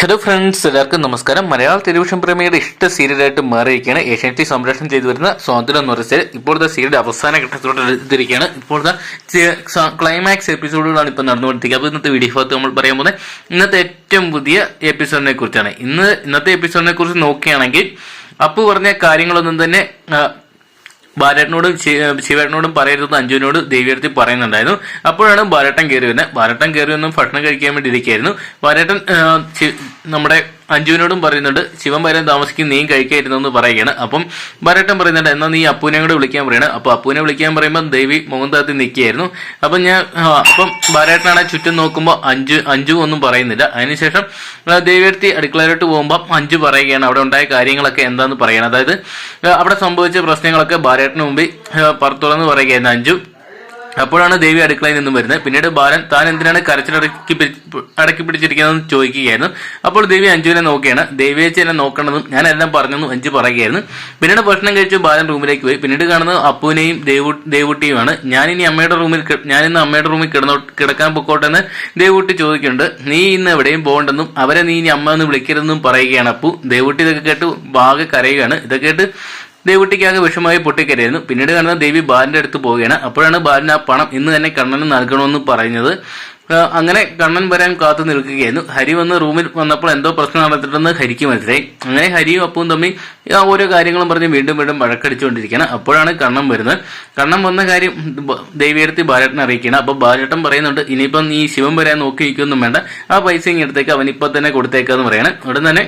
Hello friends, എല്ലാവർക്കും നമസ്കാരം. മലയാള television പ്രേമിയുടെ ഇഷ്ട സീരിയലായിട്ട് മാറിയിരിക്കുകയാണ് ഏഷ്യാനെറ്റ് സംപ്രേഷണം ചെയ്തു വരുന്ന സ്വാതന്ത്ര്യം എന്ന് പറയുന്നത്. ഇപ്പോഴത്തെ സീരിയൽ അവസാന ഘട്ടത്തോടെ എത്തിയിരിക്കുകയാണ്. ഇപ്പോഴത്തെ ക്ലൈമാക്സ് എപ്പിസോഡുകളാണ് ഇപ്പോൾ നടന്നുകൊണ്ടിരിക്കുന്നത്. അപ്പോൾ ഇന്നത്തെ വീഡിയോ ഭാഗത്ത് നമ്മൾ പറയാൻ പോകുന്നത് ഇന്നത്തെ ഏറ്റവും പുതിയ എപ്പിസോഡിനെ കുറിച്ചാണ്. ഇന്നത്തെ എപ്പിസോഡിനെ കുറിച്ച് നോക്കുകയാണെങ്കിൽ അപ്പു പറഞ്ഞ കാര്യങ്ങളൊന്നും തന്നെ ബാലേട്ടനോടും ശിവേട്ടനോടും പറയരുതെന്ന് അഞ്ജുവിനോട് ദേവിയെടുത്ത് പറയുന്നുണ്ടായിരുന്നു. അപ്പോഴാണ് ബാലേട്ടൻ കയറി വരുന്നത്. ബാലേട്ടൻ കയറി വന്നും ഭക്ഷണം കഴിക്കാൻ വേണ്ടി ഇരിക്കുകയായിരുന്നു. ബാലേട്ടൻ നമ്മുടെ അഞ്ജുവിനോടും പറയുന്നുണ്ട്, ശിവൻ വരാൻ താമസിക്കും, നീ കഴിക്കായിരുന്നു എന്ന് പറയുകയാണ്. അപ്പം ബാലേട്ടൻ പറയുന്നുണ്ട്, എന്നാൽ നീ അപ്പൂനെ കൂടെ വിളിക്കാൻ പറയണം. അപ്പൊ അപ്പൂനെ വിളിക്കാൻ പറയുമ്പോൾ ദേവി മുഖം താത്തി നിൽക്കുകയായിരുന്നു. അപ്പം ബാലേട്ടനാണ് ചുറ്റും നോക്കുമ്പോൾ അഞ്ജു ഒന്നും പറയുന്നില്ല. അതിനുശേഷം ദേവിയെടുത്ത് അടുക്കളയിലോട്ട് പോകുമ്പോൾ അഞ്ജു പറയുകയാണ് അവിടെ ഉണ്ടായ കാര്യങ്ങളൊക്കെ എന്താന്ന് പറയണം. അതായത് അവിടെ സംഭവിച്ച പ്രശ്നങ്ങളൊക്കെ ബാലേട്ടന് മുമ്പിൽ പുറത്തുറന്ന് പറയുകയായിരുന്നു അഞ്ജു. അപ്പോഴാണ് ദേവി അടുക്കളയിൽ നിന്നും വരുന്നത്. പിന്നീട് ബാലൻ താൻ എന്തിനാണ് അടക്കി പിടിച്ചിരിക്കുന്നതെന്ന് ചോദിക്കുകയായിരുന്നു. അപ്പോൾ ദേവി അഞ്ജുവിനെ നോക്കുകയാണ്. ദേവിയേച്ചി എന്നെ നോക്കണമെന്നും ഞാൻ എല്ലാം പറഞ്ഞെന്നും അഞ്ജു പറയുകയായിരുന്നു. പിന്നീട് ഭക്ഷണം കഴിച്ചു ബാലൻ റൂമിലേക്ക് പോയി. പിന്നീട് കാണുന്നത് അപ്പുവിനെയും ദേവുട്ടിയുമാണ്. ഞാനിന്ന് അമ്മയുടെ റൂമിൽ കിടക്കാൻ പൊക്കോട്ടെ എന്ന് ദേവുട്ടി ചോദിക്കുന്നുണ്ട്. നീ ഇന്ന് എവിടെയും പോകണ്ടെന്നും അവരെ നീ ഇനി അമ്മ എന്ന് വിളിക്കരുതെന്നും പറയുകയാണ് അപ്പു. ദേവുട്ടി ഇതൊക്കെ കേട്ട് ആകെ കരയുകയാണ്. ഇതൊക്കെ കേട്ട് ദേവുട്ടിക്കാകെ വിഷമായി പൊട്ടിക്കരയായിരുന്നു. പിന്നീട് കാണുന്ന ദേവി ബാലിന്റെ അടുത്ത് പോവുകയാണ്. അപ്പോഴാണ് ബാലിന് ആ പണം ഇന്ന് തന്നെ കണ്ണന് നൽകണമെന്ന് പറയുന്നത്. അങ്ങനെ കണ്ണൻ വരാൻ കാത്തു നിൽക്കുകയായിരുന്നു. ഹരി വന്ന് റൂമിൽ വന്നപ്പോൾ എന്തോ പ്രശ്നം നടത്തിട്ടെന്ന് ഹരിക്ക് മനസ്സിലായി. അങ്ങനെ ഹരിയും അപ്പവും തമ്മിൽ ഓരോ കാര്യങ്ങളും പറഞ്ഞ് വീണ്ടും വഴക്കടിച്ചുകൊണ്ടിരിക്കുകയാണ്. അപ്പോഴാണ് കണ്ണൻ വരുന്നത്. കണ്ണൻ വന്ന കാര്യം ദേവിയെടുത്ത് ബാലേട്ടനെ അറിയിക്കുകയാണ്. അപ്പൊ ബാലേട്ടൻ പറയുന്നുണ്ട്, ഇനിയിപ്പം നീ ശിവൻ വരാൻ നോക്കി നിൽക്കൊന്നും വേണ്ട, ആ പൈസ ഇങ്ങ് എടുത്തേക്ക്, അവനിപ്പോ തന്നെ കൊടുത്തേക്കാന്ന് പറയണം. ഉടൻ തന്നെ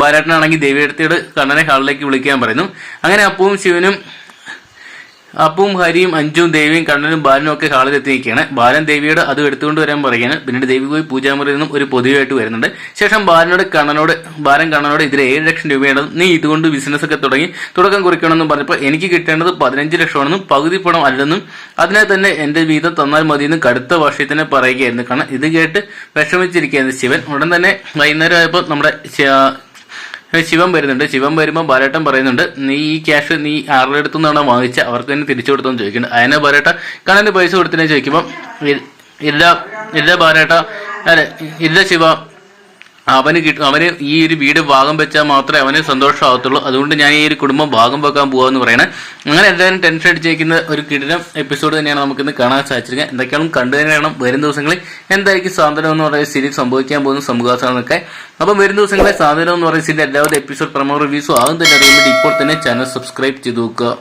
ബാലേട്ടനാണെങ്കിൽ ദേവിയെടുത്തിയോട് കണ്ണനെ ഹാളിലേക്ക് വിളിക്കാൻ പറയുന്നു. അങ്ങനെ അപ്പുവും ഹരിയും അഞ്ജുവും ദേവിയും കണ്ണനും ബാലനും ഒക്കെ ഹാളിൽ എത്തിയിരിക്കുകയാണ്. ബാലൻ ദേവിയോട് അത് എടുത്തുകൊണ്ട് വരാൻ പറയുകയാണ്. പിന്നീട് ദേവി പോയി പൂജാമുറിയിൽ നിന്നും ഒരു പൊതുവായിട്ട് വരുന്നുണ്ട്. ശേഷം ബാലൻ കണ്ണനോട് ഇതിൽ 7 ലക്ഷം രൂപയാണ്, നീ ഇതുകൊണ്ട് ബിസിനസ് ഒക്കെ തുടക്കം കുറിക്കണമെന്നും പറഞ്ഞപ്പോൾ എനിക്ക് കിട്ടേണ്ടത് 15 ലക്ഷമാണെന്നും പകുതി പണം അല്ലെന്നും അതിനാൽ തന്നെ എന്റെ വീതം തന്നാൽ മതിയെന്നും കടുത്ത ഭാഷയിൽ തന്നെ പറയുകയായിരുന്നു. കാരണം ഇത് കേട്ട് വിഷമിച്ചിരിക്കുകയായിരുന്നു ശിവൻ. ഉടൻ തന്നെ വൈകുന്നേരം ആയപ്പോൾ നമ്മുടെ ശിവൻ വരുന്നുണ്ട്. ശിവൻ വരുമ്പോൾ ബാലേട്ടൻ പറയുന്നുണ്ട്, നീ ഈ ക്യാഷ് നീ ആരുടെ അടുത്തു നിന്നാണ് വാങ്ങിച്ച, അവർക്ക് തന്നെ തിരിച്ചു കൊടുത്തെന്ന് ചോദിക്കുന്നുണ്ട്. അതിനെ ബാലേട്ടൻ കണ്ണന് പൈസ കൊടുത്തതിനെ ചോദിക്കുമ്പോൾ ഇല്ല ബാലേട്ട, ഇല്ല ശിവ, അവന് ഈ ഒരു വീട് ഭാഗം വെച്ചാൽ മാത്രമേ അവന് സന്തോഷമാകത്തുള്ളൂ, അതുകൊണ്ട് ഞാൻ ഈ ഒരു കുടുംബം ഭാഗം വെക്കാൻ പോവാന്ന് പറയണേ. അങ്ങനെ എല്ലാവരും ടെൻഷൻ അടിച്ചിരിക്കുന്ന ഒരു കിടിലം എപ്പിസോഡ് തന്നെയാണ് നമുക്കിന്ന് കാണാൻ സാധിച്ചിരിക്കുക. എന്തൊക്കെയാണ് കണ്ടു തന്നെയാണ് വരും ദിവസങ്ങളിൽ എന്തായിരിക്കും സാന്ത്വനം എന്ന് പറയുന്ന സീരീസ് സംഭവിക്കാൻ പോകുന്ന സംഭവങ്ങളൊക്കെ. അപ്പം വരും ദിവസങ്ങളെ സാന്ത്വനം എന്ന് പറയുന്ന സീരീസ് എല്ലാവരും എപ്പിസോഡ് പ്രമോ റിവ്യൂസും ആകും തന്നെ അറിയാൻ വേണ്ടി ഇപ്പോൾ തന്നെ ചാനൽ സബ്സ്ക്രൈബ് ചെയ്ത് നോക്കുക.